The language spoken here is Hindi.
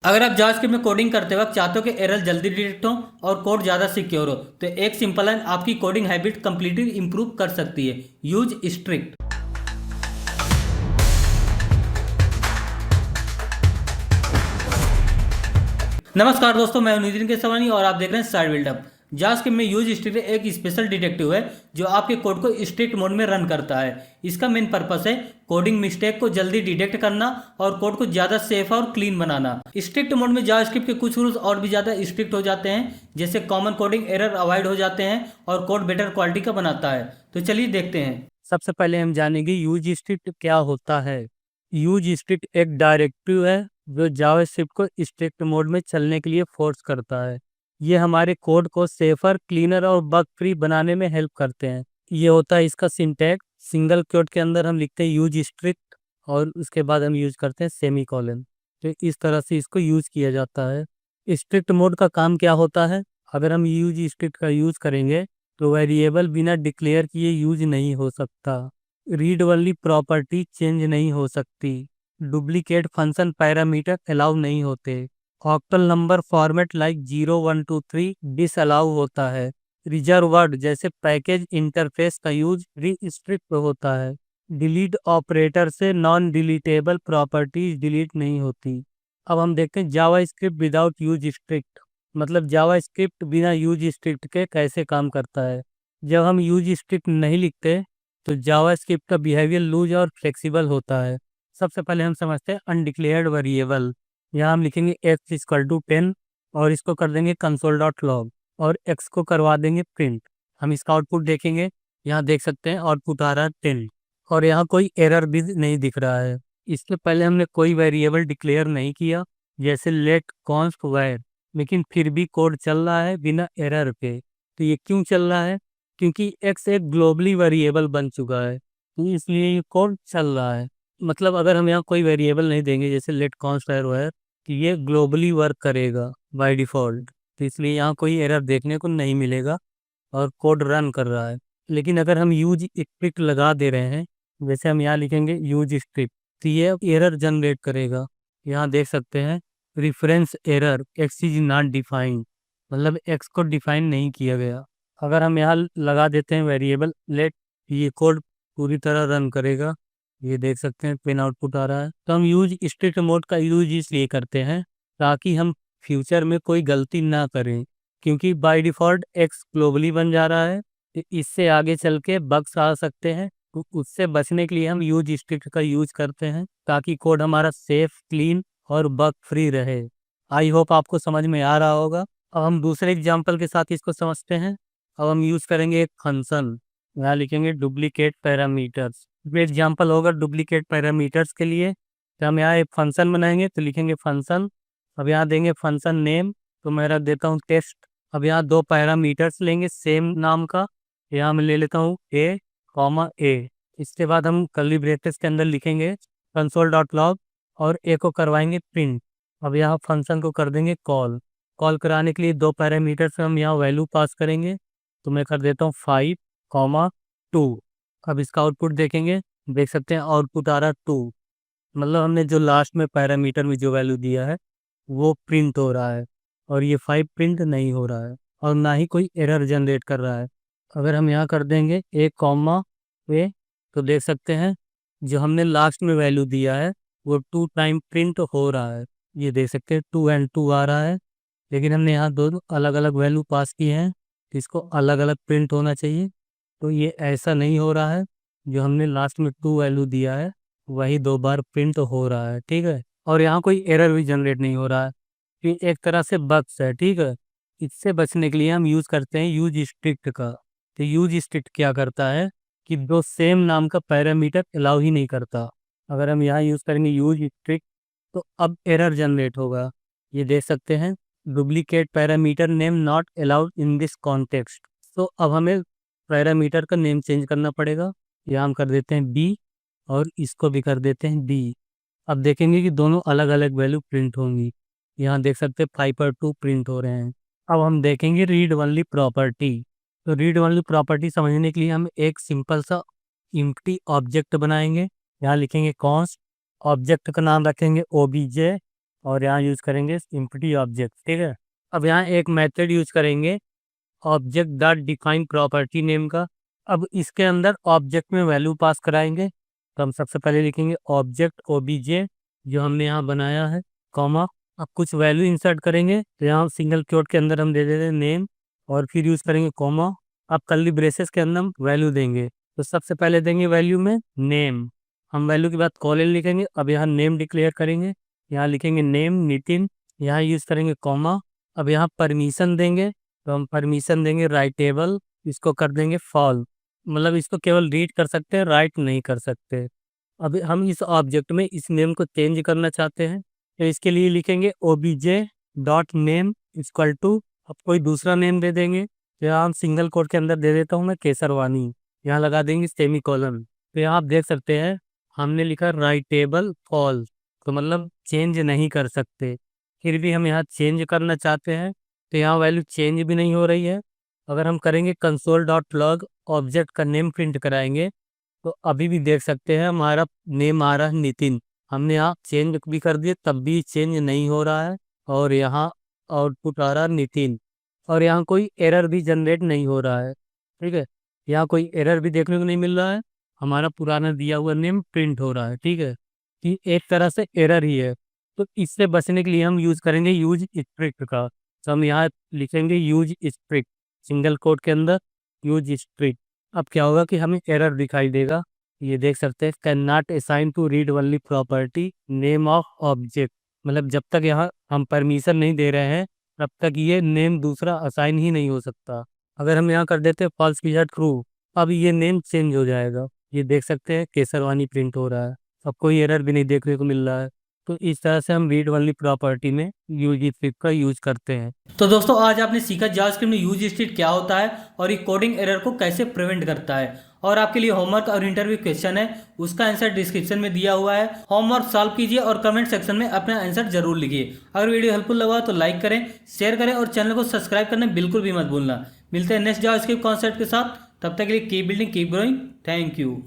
अगर आप जावास्क्रिप्ट में कोडिंग करते वक्त चाहते हो कि एरर जल्दी डिटेक्ट हो और कोड ज़्यादा सिक्योर हो, तो एक सिंपल लाइन आपकी कोडिंग हैबिट कंप्लीटली इंप्रूव कर सकती है। Use strict. नमस्कार दोस्तों, मैं हूं नितिन केसवानी और आप देख रहे हैं साइड बिल्डअप। जावास्क्रिप्ट में यूज स्ट्रिक्ट एक स्पेशल डिटेक्टिव है जो आपके कोड को स्ट्रिक्ट मोड में रन करता है। इसका मेन पर्पस है कोडिंग मिस्टेक को जल्दी डिटेक्ट करना और कोड को ज़्यादा सेफ और क्लीन बनाना। स्ट्रिक्ट मोड में जावास्क्रिप्ट के कुछ रूल्स और भी ज़्यादा स्ट्रिक्ट हो जाते हैं, जैसे कॉमन कोडिंग एरर अवॉइड हो जाते हैं और कोड बेटर क्वालिटी का बनाता है। तो चलिए देखते हैं। सबसे पहले हम जानेंगे यूज स्ट्रिक्ट क्या होता है। यूज स्ट्रिक्ट एक डायरेक्टिव है जो जावास्क्रिप्ट को स्ट्रिक्ट मोड में चलने के लिए फोर्स करता है। ये हमारे कोड को सेफर, क्लीनर और बग फ्री बनाने में हेल्प करते हैं। ये होता है इसका सिंटैक्स। सिंगल कोट के अंदर हम लिखते हैं यूज स्ट्रिक्ट और उसके बाद हम यूज करते हैं सेमीकोलन। तो इस तरह से इसको यूज किया जाता है। स्ट्रिक्ट मोड का काम क्या होता है? अगर हम यूज स्ट्रिक्ट का यूज करेंगे तो वेरिएबल बिना डिक्लेयर किए यूज नहीं हो सकता। रीड ओनली प्रॉपर्टी चेंज नहीं हो सकती। डुप्लीकेट फंक्शन पैरामीटर अलाउ नहीं होते। Octal number format like 0123 disallow होता है। रिजर्व वर्ड जैसे पैकेज इंटरफेस का यूज रिस्ट्रिक्ट होता है। डिलीट ऑपरेटर से नॉन डिलीटेबल प्रॉपर्टीज डिलीट नहीं होती। अब हम देखते हैं JavaScript without use strict, मतलब जावा स्क्रिप्ट बिना यूज स्क्रिप्ट के कैसे काम करता है। जब हम यूज स्क्रिप्ट नहीं लिखते तो जावा स्क्रिप्ट का बिहेवियर लूज और फ्लेक्सिबल होता है। सबसे पहले हम समझते हैं अनडिक्लेयर्ड वेरिएबल। यहाँ हम लिखेंगे x इक्वल टू 10 और इसको कर देंगे कंसोल डॉट लॉग और x को करवा देंगे प्रिंट। हम इसका आउटपुट देखेंगे, यहाँ देख सकते हैं आउटपुट आ रहा है 10 और यहाँ कोई एरर भी नहीं दिख रहा है। इससे पहले हमने कोई वेरिएबल डिक्लेयर नहीं किया, जैसे लेट कॉन्स्ट वायर, लेकिन फिर भी कोड चल रहा है बिना एरर के। तो ये क्यों चल रहा है? क्योंकि x एक ग्लोबली वेरिएबल बन चुका है, तो इसलिए ये कोड चल रहा है। मतलब अगर हम यहाँ कोई वेरिएबल नहीं देंगे जैसे लेट कॉन्स्ट वायर, तो ये ग्लोबली वर्क करेगा बाय डिफ़ॉल्ट, तो इसलिए यहाँ कोई एरर देखने को नहीं मिलेगा और कोड रन कर रहा है। लेकिन अगर हम यूज स्क्रिप्ट लगा दे रहे हैं, जैसे हम यहाँ लिखेंगे यूज स्क्रिप्ट, तो ये एरर जनरेट करेगा। यहाँ देख सकते हैं reference error x is not defined, मतलब एक्स को डिफाइन नहीं किया गया। अगर हम यहाँ लगा देते हैं वेरिएबल लेट, ये कोड पूरी तरह रन करेगा। ये देख सकते हैं पिन आउटपुट आ रहा है। तो हम यूज स्ट्रिक्ट मोड का यूज इसलिए करते हैं ताकि हम फ्यूचर में कोई गलती ना करें, क्योंकि बाय डिफ़ॉल्ट एक्स ग्लोबली बन जा रहा है, तो इससे आगे चल के बग्स आ सकते हैं। तो उससे बचने के लिए हम यूज स्ट्रिक्ट का यूज करते हैं ताकि कोड हमारा सेफ, क्लीन और बग फ्री रहे। आई होप आपको समझ में आ रहा होगा। अब हम दूसरे एग्जांपल के साथ इसको समझते हैं। अब हम यूज करेंगे एक फंक्शन, यहाँ लिखेंगे डुप्लीकेट पैरामीटर्स। एग्जाम्पल होगा डुप्लीकेट पैरामीटर्स के लिए, तो हम यहाँ एक फंक्शन बनाएंगे, तो लिखेंगे फंक्शन। अब यहाँ देंगे फंक्शन नेम, तो मैं रख देता हूँ टेस्ट। अब यहाँ दो पैरामीटर्स लेंगे सेम नाम का, यहाँ मैं ले लेता हूँ ए कॉमा ए। इसके बाद हम कर्ली ब्रैकेट्स के अंदर लिखेंगे कंसोल डॉट लॉग और ए को करवाएंगे प्रिंट। अब यहाँ फंक्शन को कर देंगे कॉल। कॉल कराने के लिए दो पैरामीटर्स हम यहाँ वैल्यू पास करेंगे, तो मैं कर देता हूँ 5 कॉमा 2। अब इसका आउटपुट देखेंगे, देख सकते हैं आउटपुट आ रहा है 2, मतलब हमने जो लास्ट में पैरामीटर में जो वैल्यू दिया है वो प्रिंट हो रहा है और ये 5 प्रिंट नहीं हो रहा है और ना ही कोई एरर जनरेट कर रहा है। अगर हम यहाँ कर देंगे ए कॉमा ए, तो देख सकते हैं जो हमने लास्ट में वैल्यू दिया है वो 2 टाइम प्रिंट हो रहा है। ये देख सकते हैं 2 एंड 2 आ रहा है, लेकिन हमने यहाँ दो अलग अलग वैल्यू पास की हैं, तो इसको अलग अलग प्रिंट होना चाहिए। तो ये ऐसा नहीं हो रहा है, जो हमने लास्ट में 2 वैल्यू दिया है वही 2 बार प्रिंट हो रहा है, ठीक है। और यहाँ कोई एरर भी जनरेट नहीं हो रहा है, तो एक तरह से बग्स है, ठीक है। इससे बचने के लिए हम यूज़ करते हैं यूज स्ट्रिक्ट का। तो यूज स्ट्रिक्ट क्या करता है कि दो सेम नाम का पैरामीटर अलाउ ही नहीं करता। अगर हम यहाँ यूज़ करेंगे यूज स्ट्रिक्ट, तो अब एरर जनरेट होगा। ये देख सकते हैं duplicate parameter name not allowed in this context. तो अब हमें पैरामीटर का नेम चेंज करना पड़ेगा। यहाँ हम कर देते हैं बी और इसको भी कर देते हैं डी। अब देखेंगे कि दोनों अलग अलग वैल्यू प्रिंट होंगी। यहाँ देख सकते हैं 5 और 2 प्रिंट हो रहे हैं। अब हम देखेंगे रीड ओनली प्रॉपर्टी। तो रीड ओनली प्रॉपर्टी समझने के लिए हम एक सिंपल सा एम्प्टी ऑब्जेक्ट बनाएंगे। यहाँ लिखेंगे कॉन्स्ट, ऑब्जेक्ट का नाम रखेंगे ओबीजे और यहाँ यूज़ करेंगे एम्प्टी ऑब्जेक्ट, ठीक है। अब यहाँ एक मेथड यूज़ करेंगे object dot define property name का। अब इसके अंदर ऑब्जेक्ट में वैल्यू पास कराएंगे, तो हम सबसे पहले लिखेंगे ऑब्जेक्ट ओबीजे जो हमने यहाँ बनाया है, कॉमा। अब कुछ वैल्यू इंसर्ट करेंगे, तो यहाँ सिंगल क्वोट के अंदर हम दे देते हैं नेम, और फिर यूज़ करेंगे कॉमा। अब कर्ली ब्रेसेस के अंदर हम वैल्यू देंगे, तो सबसे पहले देंगे वैल्यू में नेम, हम वैल्यू के बाद कॉलन लिखेंगे। अब यहाँ नेम डिक्लेयर करेंगे, यहाँ लिखेंगे नेम नितिन, यहाँ यूज़ करेंगे कॉमा। अब यहाँ परमिशन देंगे, तो हम परमिशन देंगे राइटेबल, इसको कर देंगे फॉल, मतलब इसको केवल रीड कर सकते हैं, राइट नहीं कर सकते। अब हम इस ऑब्जेक्ट में इस नेम को चेंज करना चाहते हैं, तो इसके लिए लिखेंगे OBJ dot name equal to, अब कोई दूसरा नेम दे देंगे, तो यहाँ हम सिंगल कोट के अंदर दे देता हूँ मैं केसरवानी, यहाँ लगा देंगे सेमी कॉलन। तो यहाँ आप देख सकते हैं हमने लिखा राइटेबल फॉल, तो मतलब चेंज नहीं कर सकते। फिर भी हम यहाँ चेंज करना चाहते हैं, तो यहाँ वैल्यू चेंज भी नहीं हो रही है। अगर हम करेंगे कंसोल डॉट लॉग ऑब्जेक्ट का नेम प्रिंट कराएंगे, तो अभी भी देख सकते हैं हमारा नेम आ रहा है नितिन, हमने यहाँ चेंज भी कर दिए तब भी चेंज नहीं हो रहा है, और यहाँ आउटपुट आ रहा है नितिन, और यहाँ कोई एरर भी जनरेट नहीं हो रहा है, ठीक है। यहाँ कोई एरर भी देखने को नहीं मिल रहा है, हमारा पुराना दिया हुआ नेम प्रिंट हो रहा है, ठीक है। कि एक तरह से एरर ही है। तो इससे बचने के लिए हम यूज़ करेंगे यूज स्ट्रिक्ट का, तो हम यहाँ लिखेंगे यूज स्ट्रिक्ट सिंगल कोट के अंदर यूज स्ट्रिक्ट। अब क्या होगा कि हमें एरर दिखाई देगा, ये देख सकते हैं can not assign to read only property name of object, मतलब जब तक यहाँ हम परमिशन नहीं दे रहे हैं तब तक ये नेम दूसरा असाइन ही नहीं हो सकता। अगर हम यहाँ कर देते हैं फॉल्स की ट्रू, अब ये नेम चेंज हो जाएगा, ये देख सकते हैं केसरवानी प्रिंट हो रहा है, अब कोई एरर भी नहीं देखने को मिल रहा है। तो इस तरह से हम रीड ओनली प्रॉपर्टी में यूज स्ट्रिक्ट का यूज करते हैं। तो दोस्तों आज आपने सीखा जावास्क्रिप्ट में यूज स्टेट क्या होता है और ये कोडिंग एरर को कैसे प्रिवेंट करता है। और आपके लिए होमवर्क और इंटरव्यू क्वेश्चन है, उसका आंसर डिस्क्रिप्शन में दिया हुआ है, होमवर्क सॉल्व कीजिए और कमेंट सेक्शन में अपना आंसर जरूर लिखिए। अगर वीडियो हेल्पफुल लगा तो लाइक करें, शेयर करें और चैनल को सब्सक्राइब करना बिल्कुल भी मत भूलना। मिलते हैं नेक्स्ट जावास्क्रिप्ट कॉन्सेप्ट के साथ, तब तक के लिए keep building keep growing, thank you.